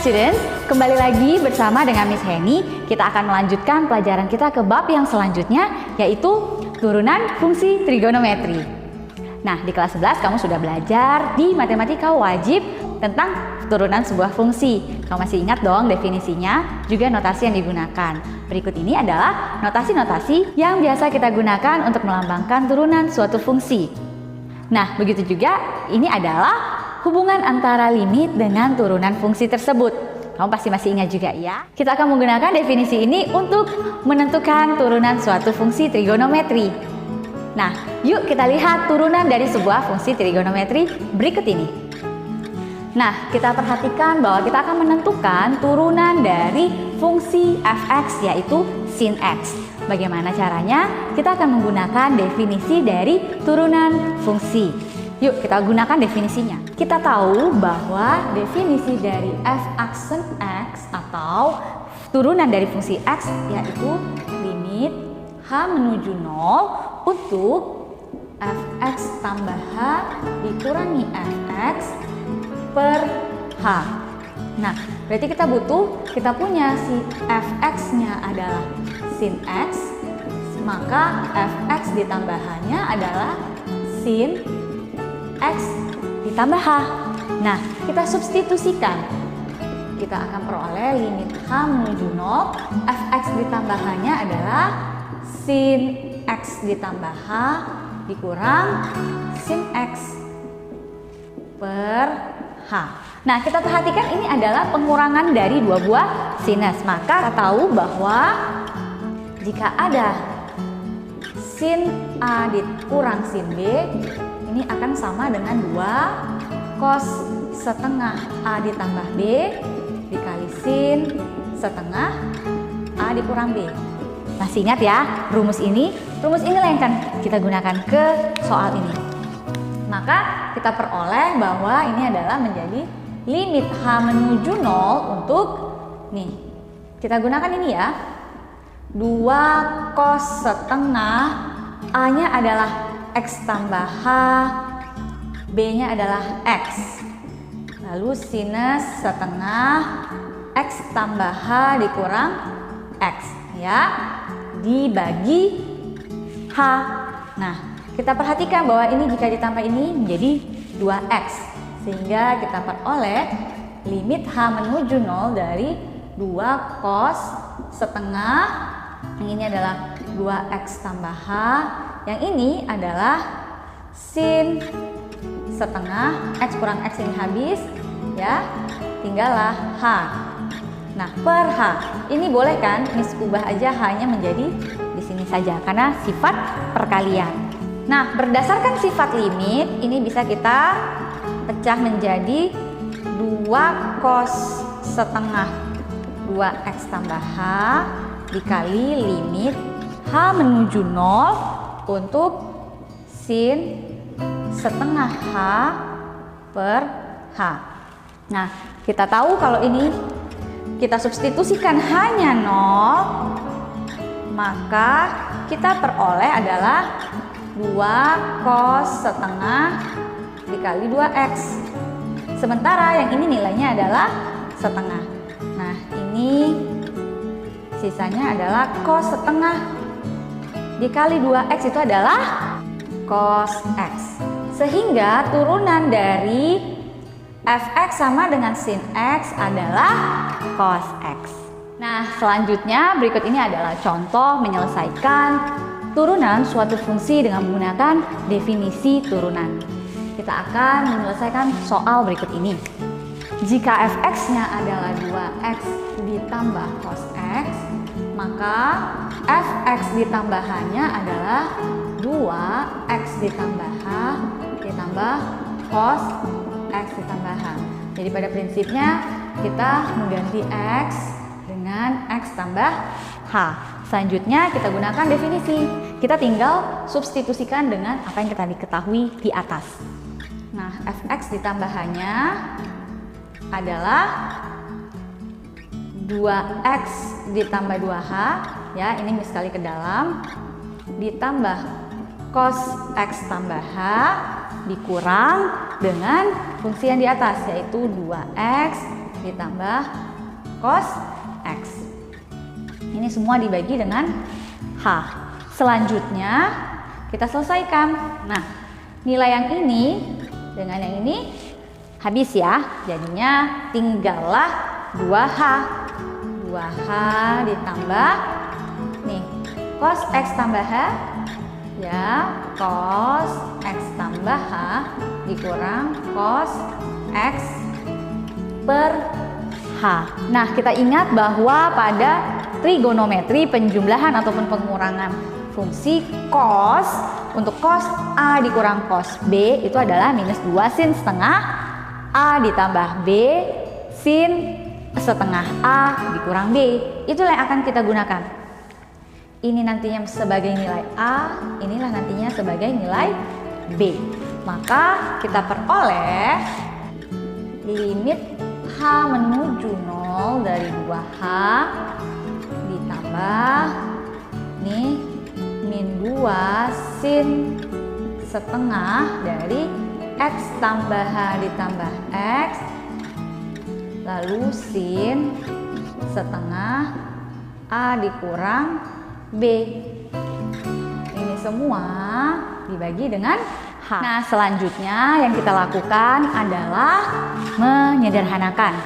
students, kembali lagi bersama dengan Miss Henny. Kita akan melanjutkan pelajaran kita ke bab yang selanjutnya, yaitu turunan fungsi trigonometri. Nah, di kelas 11 kamu sudah belajar di matematika wajib tentang turunan sebuah fungsi. Kamu masih ingat dong definisinya, juga notasi yang digunakan. Berikut ini adalah notasi-notasi yang biasa kita gunakan untuk melambangkan turunan suatu fungsi. Nah, begitu juga ini adalah hubungan antara limit dengan turunan fungsi tersebut. Kamu pasti masih ingat juga ya. Kita akan menggunakan definisi ini untuk menentukan turunan suatu fungsi trigonometri. Nah, yuk kita lihat turunan dari sebuah fungsi trigonometri berikut ini. Nah, kita perhatikan bahwa kita akan menentukan turunan dari fungsi f(x) yaitu sin x. Bagaimana caranya? Kita akan menggunakan definisi dari turunan fungsi. Yuk kita gunakan definisinya. Kita tahu bahwa definisi dari f aksen x atau turunan dari fungsi x yaitu limit h menuju 0 untuk fx tambah h dikurangi fx per h. Nah, berarti kita punya si fx-nya adalah sin x, maka fx ditambah h-nya adalah sin x ditambah h. Nah, kita substitusikan. Kita akan peroleh limit h menuju 0, fx ditambah h-nya adalah sin x ditambah h dikurang sin x per h. Nah, kita perhatikan ini adalah pengurangan dari dua buah sinus. Maka kita tahu bahwa jika ada sin a dikurang sin b, ini akan sama dengan 2 cos setengah A ditambah B dikali sin setengah A dikurang B. Masih ingat ya rumus ini? Rumus inilah yang akan kita gunakan ke soal ini. Maka kita peroleh bahwa ini adalah menjadi limit H menuju 0 untuk, nih, kita gunakan ini ya, 2 cos setengah A-nya adalah x tambah h, b-nya adalah x, lalu sinus setengah x tambah h dikurang x ya, dibagi h. Nah, kita perhatikan bahwa ini jika ditambah ini menjadi 2x, sehingga kita peroleh limit h menuju 0 dari 2 cos setengah, yang ini adalah 2x tambah h, yang ini adalah sin setengah x kurang x ini habis ya, tinggallah h. Nah, per h ini boleh kan Miss ubah aja h-nya menjadi di sini saja karena sifat perkalian. Nah, berdasarkan sifat limit ini bisa kita pecah menjadi 2 cos setengah 2x tambah h dikali limit h menuju 0 untuk sin setengah h per h. Nah, kita tahu kalau ini kita substitusikan hanya 0, maka kita peroleh adalah 2 cos setengah dikali 2x. Sementara yang ini nilainya adalah setengah. Nah, ini sisanya adalah cos setengah dikali 2x itu adalah cos x. Sehingga turunan dari fx sama dengan sin x adalah cos x. Nah, selanjutnya berikut ini adalah contoh menyelesaikan turunan suatu fungsi dengan menggunakan definisi turunan. Kita akan menyelesaikan soal berikut ini. Jika fx-nya adalah 2x ditambah cos x, maka fx ditambah h-nya adalah 2x ditambah h ditambah cos x ditambah h. Jadi pada prinsipnya kita mengganti x dengan x tambah h. Selanjutnya kita gunakan definisi. Kita tinggal substitusikan dengan apa yang kita diketahui di atas. Nah, fx ditambah h-nya adalah 2x ditambah 2h ya, ini Miss kali ke dalam, ditambah cos x tambah h dikurang dengan fungsi yang di atas yaitu 2x ditambah cos X. Ini semua dibagi dengan H. Selanjutnya kita selesaikan. Nah, nilai yang ini dengan yang ini habis ya. Jadinya tinggallah 2H. 2H ditambah nih cos X tambah H ya, cos X tambah H dikurang cos X per H. Nah, kita ingat bahwa pada trigonometri penjumlahan ataupun pengurangan fungsi cos, untuk cos A dikurang cos B itu adalah minus 2 sin setengah A ditambah B sin setengah A dikurang B. Itulah yang akan kita gunakan. Ini nantinya sebagai nilai A, inilah nantinya sebagai nilai B. Maka kita peroleh limit H menuju 0 dari 2H ditambah nih min 2 sin setengah dari X tambah H ditambah X lalu sin setengah A dikurang B. Ini semua dibagi dengan H. Nah, selanjutnya yang kita lakukan adalah menyederhanakan.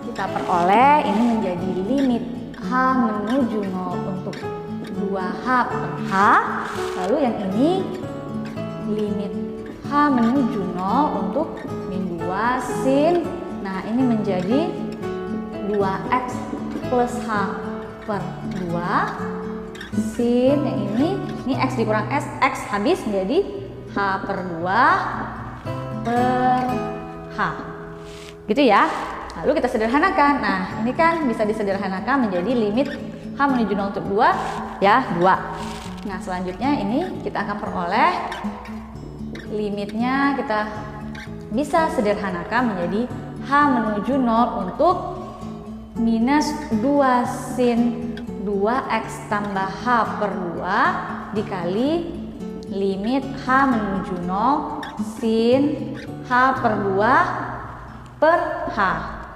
Kita peroleh ini menjadi limit H menuju 0 untuk 2H per H. Lalu yang ini limit H menuju 0 untuk min 2 sin. Nah, ini menjadi 2X plus H per 2 sin yang ini X dikurang S, X habis menjadi H per 2 per H gitu ya. Lalu kita sederhanakan. Nah, ini kan bisa disederhanakan menjadi limit H menuju 0 untuk 2 ya, 2. Nah, selanjutnya ini kita akan peroleh limitnya kita bisa sederhanakan menjadi H menuju 0 untuk minus 2 sin 2X tambah H per 2 dikali limit H menuju 0 sin H per 2 per H.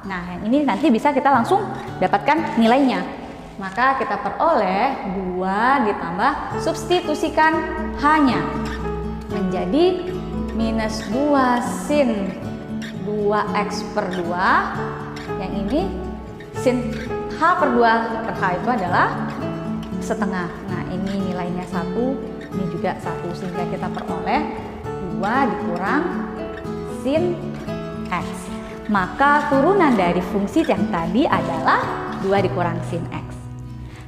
Nah, yang ini nanti bisa kita langsung dapatkan nilainya. Maka kita peroleh 2 ditambah substitusikan H-nya menjadi minus 2 sin 2X per 2. Yang ini sin H per 2 per H itu adalah setengah. Nah, ini nilainya 1, ini juga 1, sehingga kita peroleh 2 dikurang sin X. Maka turunan dari fungsi yang tadi adalah 2 dikurang sin X.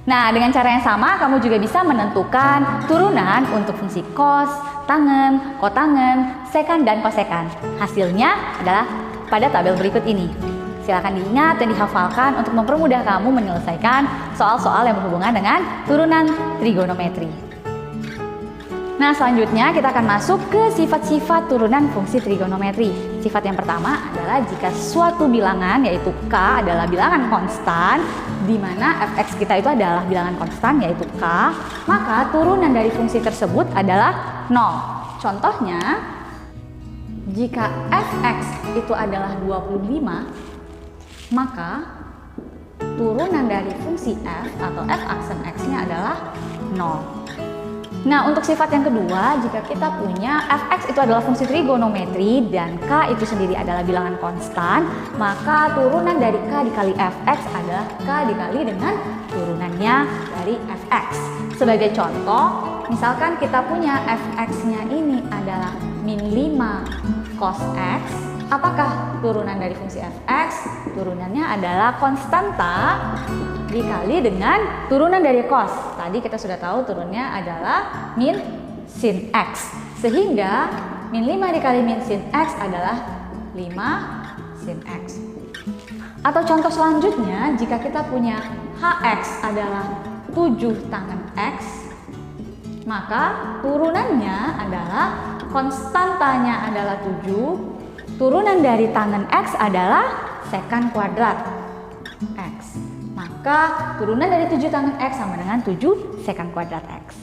Nah, dengan cara yang sama kamu juga bisa menentukan turunan untuk fungsi cos, tangen, kotangen, sekan, dan kosekan. Hasilnya adalah pada tabel berikut ini. Silakan diingat dan dihafalkan untuk mempermudah kamu menyelesaikan soal-soal yang berhubungan dengan turunan trigonometri. Nah, selanjutnya kita akan masuk ke sifat-sifat turunan fungsi trigonometri. Sifat yang pertama adalah jika suatu bilangan yaitu K adalah bilangan konstan, di mana fx kita itu adalah bilangan konstan yaitu K, maka turunan dari fungsi tersebut adalah 0. Contohnya, jika fx itu adalah 25, maka turunan dari fungsi f atau f aksen x-nya adalah 0. Nah, untuk sifat yang kedua, jika kita punya fx itu adalah fungsi trigonometri dan k itu sendiri adalah bilangan konstan, maka turunan dari k dikali fx adalah k dikali dengan turunannya dari fx. Sebagai contoh, misalkan kita punya fx-nya ini adalah min 5 cos x, apakah turunan dari fungsi fx? Turunannya adalah konstanta dikali dengan turunan dari cos. Tadi kita sudah tahu turunnya adalah min sin x. Sehingga min 5 dikali min sin x adalah 5 sin x. Atau contoh selanjutnya, jika kita punya hx adalah 7 tangen x, maka turunannya adalah konstantanya adalah 7. Turunan dari tangen X adalah sekan kuadrat X. Maka turunan dari 7 tangen X sama dengan 7 sekan kuadrat X.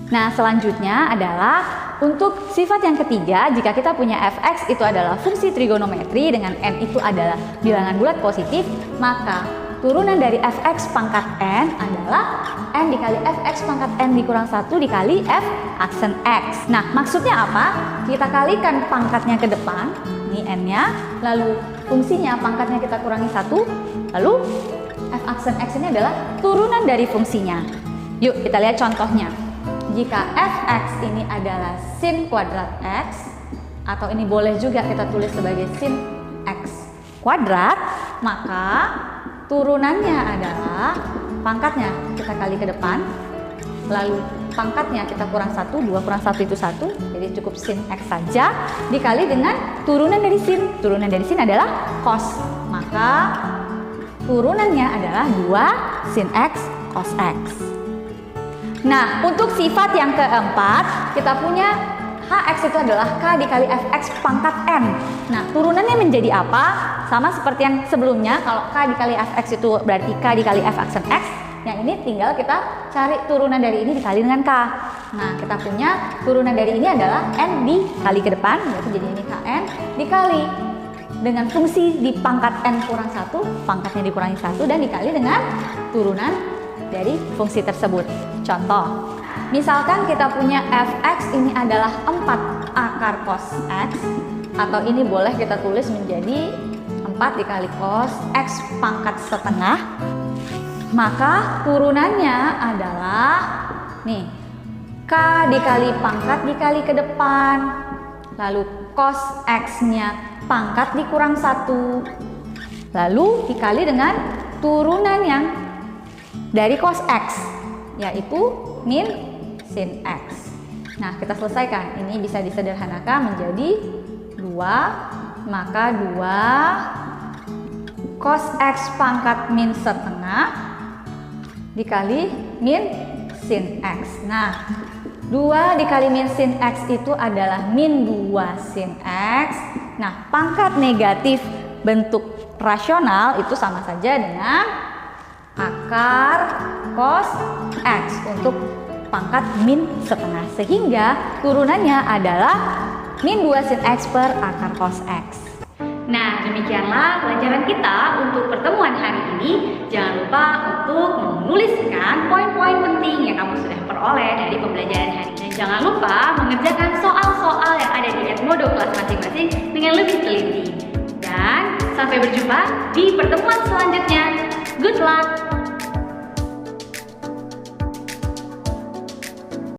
Nah, selanjutnya adalah untuk sifat yang ketiga, jika kita punya fx itu adalah fungsi trigonometri dengan n itu adalah bilangan bulat positif, maka turunan dari fx pangkat n adalah n dikali fx pangkat n dikurang 1 dikali f aksen x. Nah, maksudnya apa? Kita kalikan pangkatnya ke depan, ini n-nya, lalu fungsinya pangkatnya kita kurangi 1, lalu f aksen x ini adalah turunan dari fungsinya. Yuk kita lihat contohnya. Jika fx ini adalah sin kuadrat x, atau ini boleh juga kita tulis sebagai sin x kuadrat, maka turunannya adalah pangkatnya kita kali ke depan, lalu pangkatnya kita kurang 1, 2 kurang 1 itu 1, jadi cukup sin x saja, dikali dengan turunan dari sin. Turunan dari sin adalah cos, maka turunannya adalah 2 sin x cos x. Nah, untuk sifat yang keempat, kita punya hx itu adalah k dikali fx pangkat n. Nah, turunannya menjadi apa? Sama seperti yang sebelumnya, kalau k dikali fx itu berarti k dikali f aksen x. Yang ini tinggal kita cari turunan dari ini dikali dengan k. Nah, kita punya turunan dari ini adalah n dikali ke depan, berarti jadi ini kn dikali dengan fungsi di pangkat n kurang 1, pangkatnya dikurangi 1 dan dikali dengan turunan dari fungsi tersebut. Contoh, misalkan kita punya fx ini adalah 4 akar cos x, atau ini boleh kita tulis menjadi 4 dikali cos x pangkat setengah, maka turunannya adalah nih k dikali pangkat dikali ke depan, lalu cos x nya pangkat dikurang 1, lalu dikali dengan turunan yang dari cos x, yaitu min sin x. Nah, kita selesaikan. Ini bisa disederhanakan menjadi 2, maka 2 cos x pangkat min setengah dikali min sin x. Nah, 2 dikali min sin x itu adalah min 2 sin x. Nah, pangkat negatif bentuk rasional itu sama saja dengan akar cos x untuk pangkat min setengah, sehingga turunannya adalah min 2 sin x per akar cos x. Nah, demikianlah pelajaran kita untuk pertemuan hari ini. Jangan lupa untuk menuliskan poin-poin penting yang kamu sudah peroleh dari pembelajaran hari ini. Jangan lupa mengerjakan soal-soal yang ada di Edmodo kelas masing-masing dengan lebih teliti. Dan sampai berjumpa di pertemuan selanjutnya. Good luck!